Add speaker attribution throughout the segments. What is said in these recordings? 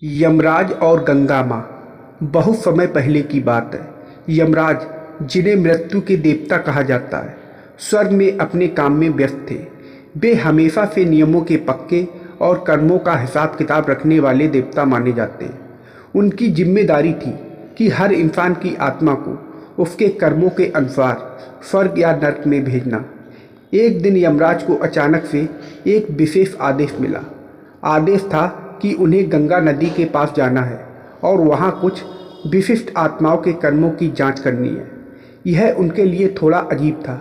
Speaker 1: यमराज और गंगा माँ। बहुत समय पहले की बात है। यमराज, जिन्हें मृत्यु के देवता कहा जाता है, स्वर्ग में अपने काम में व्यस्त थे। वे हमेशा से नियमों के पक्के और कर्मों का हिसाब किताब रखने वाले देवता माने जाते हैं। उनकी जिम्मेदारी थी कि हर इंसान की आत्मा को उसके कर्मों के अनुसार स्वर्ग या नर्क में भेजना। एक दिन यमराज को अचानक से एक विशेष आदेश मिला। आदेश था कि उन्हें गंगा नदी के पास जाना है और वहाँ कुछ विशिष्ट आत्माओं के कर्मों की जांच करनी है। यह उनके लिए थोड़ा अजीब था,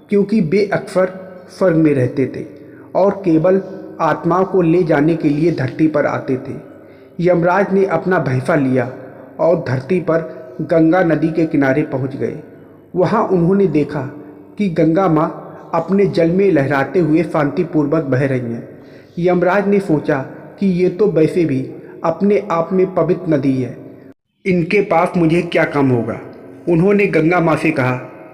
Speaker 1: क्योंकि वे अक्सर स्वर्ग में रहते थे और केवल आत्माओं को ले जाने के लिए धरती पर आते थे। यमराज ने अपना भैंसा लिया और धरती पर गंगा नदी के किनारे पहुंच गए। वहां उन्होंने देखा कि गंगा माँ अपने जल में लहराते हुए शांतिपूर्वक बह रही हैं। यमराज ने सोचा कि ये तो वैसे भी अपने आप में पवित्र नदी है, इनके पास मुझे क्या काम होगा। उन्होंने गंगा माँ से कहा,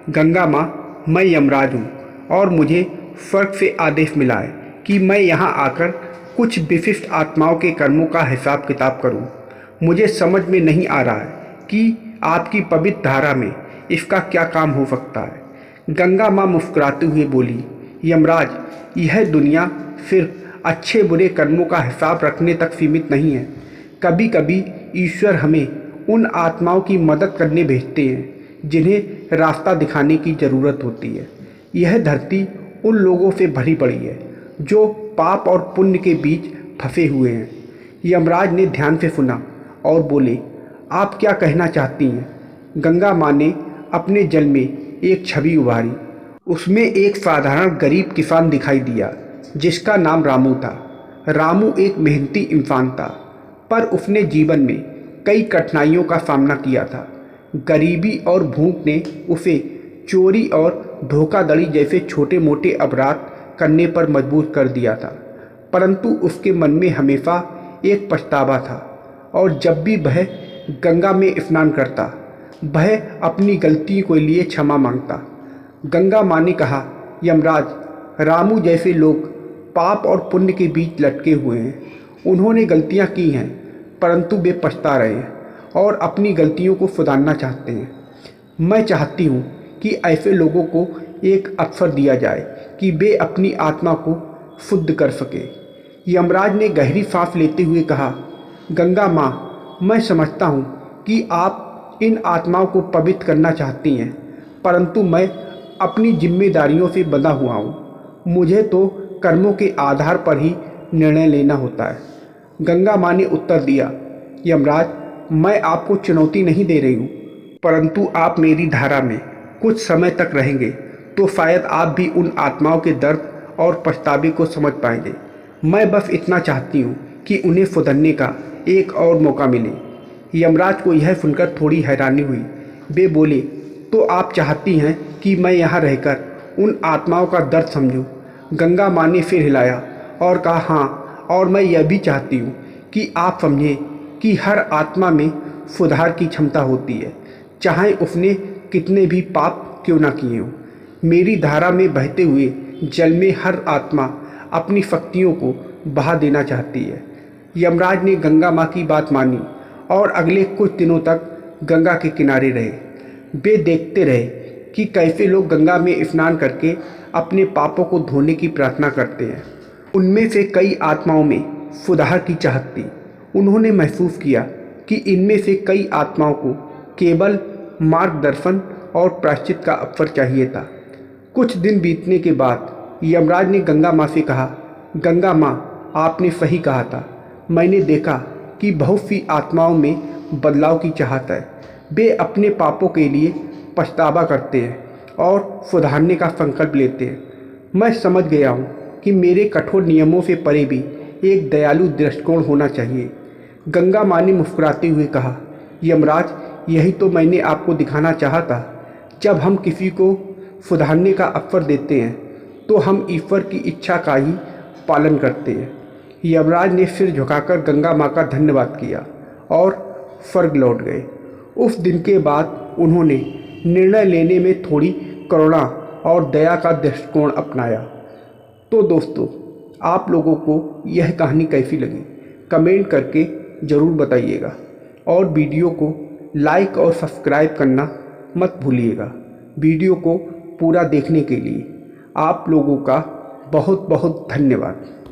Speaker 1: गंगा माँ, मैं यमराज हूँ और मुझे स्वर्ग से आदेश मिला है कि मैं यहाँ आकर कुछ विशिष्ट आत्माओं के कर्मों का हिसाब किताब करूँ। मुझे समझ में नहीं आ रहा है कि आपकी पवित्र धारा में इसका क्या काम हो सकता है। गंगा माँ मुस्कुराते हुए बोली, यमराज, यह दुनिया सिर्फ अच्छे बुरे कर्मों का हिसाब रखने तक सीमित नहीं है। कभी कभी ईश्वर हमें उन आत्माओं की मदद करने भेजते हैं जिन्हें रास्ता दिखाने की ज़रूरत होती है। यह धरती उन लोगों से भरी पड़ी है जो पाप और पुण्य के बीच फंसे हुए हैं। यमराज ने ध्यान से सुना और बोले, आप क्या कहना चाहती हैं। गंगा माँ ने अपने जल में एक छवि उभारी। उसमें एक साधारण गरीब किसान दिखाई दिया जिसका नाम रामू था। रामू एक मेहनती इंसान था, पर उसने जीवन में कई कठिनाइयों का सामना किया था। गरीबी और भूख ने उसे चोरी और धोखाधड़ी जैसे छोटे मोटे अपराध करने पर मजबूर कर दिया था। परंतु उसके मन में हमेशा एक पछतावा था और जब भी वह गंगा में स्नान करता, वह अपनी गलती के लिए क्षमा मांगता। गंगा माँ ने कहा, यमराज, रामू जैसे लोग पाप और पुण्य के बीच लटके हुए हैं। उन्होंने गलतियां की हैं, परंतु वे पछता रहे हैं और अपनी गलतियों को सुधारना चाहते हैं। मैं चाहती हूँ कि ऐसे लोगों को एक अवसर दिया जाए कि वे अपनी आत्मा को शुद्ध कर सके। यमराज ने गहरी सांस लेते हुए कहा, गंगा माँ, मैं समझता हूँ कि आप इन आत्माओं को पवित्र करना चाहती हैं, परंतु मैं अपनी जिम्मेदारियों से बंधा हुआ हूँ। मुझे तो कर्मों के आधार पर ही निर्णय लेना होता है। गंगा माँ ने उत्तर दिया, यमराज, मैं आपको चुनौती नहीं दे रही हूँ, परंतु आप मेरी धारा में कुछ समय तक रहेंगे तो शायद आप भी उन आत्माओं के दर्द और पछतावे को समझ पाएंगे। मैं बस इतना चाहती हूँ कि उन्हें सुधरने का एक और मौका मिले। यमराज को यह सुनकर थोड़ी हैरानी हुई। वे बोले, तो आप चाहती हैं कि मैं यहाँ रहकर उन आत्माओं का दर्द समझूं? गंगा माँ ने सिर हिलाया और कहा, हाँ, और मैं यह भी चाहती हूँ कि आप समझें कि हर आत्मा में सुधार की क्षमता होती है, चाहे उसने कितने भी पाप क्यों ना किए हों। मेरी धारा में बहते हुए जल में हर आत्मा अपनी शक्तियों को बहा देना चाहती है। यमराज ने गंगा माँ की बात मानी और अगले कुछ दिनों तक गंगा के किनारे रहे। वे देखते रहे कि कैसे लोग गंगा में स्नान करके अपने पापों को धोने की प्रार्थना करते हैं। उनमें से कई आत्माओं में सुधार की चाहत थी। उन्होंने महसूस किया कि इनमें से कई आत्माओं को केवल मार्गदर्शन और प्रायश्चित का अवसर चाहिए था। कुछ दिन बीतने के बाद यमराज ने गंगा माँ से कहा, गंगा माँ, आपने सही कहा था। मैंने देखा कि बहुत सी आत्माओं में बदलाव की चाहत है। वे अपने पापों के लिए पछतावा करते हैं और सुधारने का संकल्प लेते हैं। मैं समझ गया हूँ कि मेरे कठोर नियमों से परे भी एक दयालु दृष्टिकोण होना चाहिए। गंगा माँ ने मुस्कुराते हुए कहा, यमराज, यही तो मैंने आपको दिखाना चाहा था। जब हम किसी को सुधारने का अवसर देते हैं तो हम ईश्वर की इच्छा का ही पालन करते हैं। यमराज ने सिर झुकाकर गंगा माँ का धन्यवाद किया और स्वर्ग लौट गए। उस दिन के बाद उन्होंने निर्णय लेने में थोड़ी करुणा और दया का दृष्टिकोण अपनाया। तो दोस्तों, आप लोगों को यह कहानी कैसी लगी, कमेंट करके ज़रूर बताइएगा और वीडियो को लाइक और सब्सक्राइब करना मत भूलिएगा। वीडियो को पूरा देखने के लिए आप लोगों का बहुत बहुत धन्यवाद।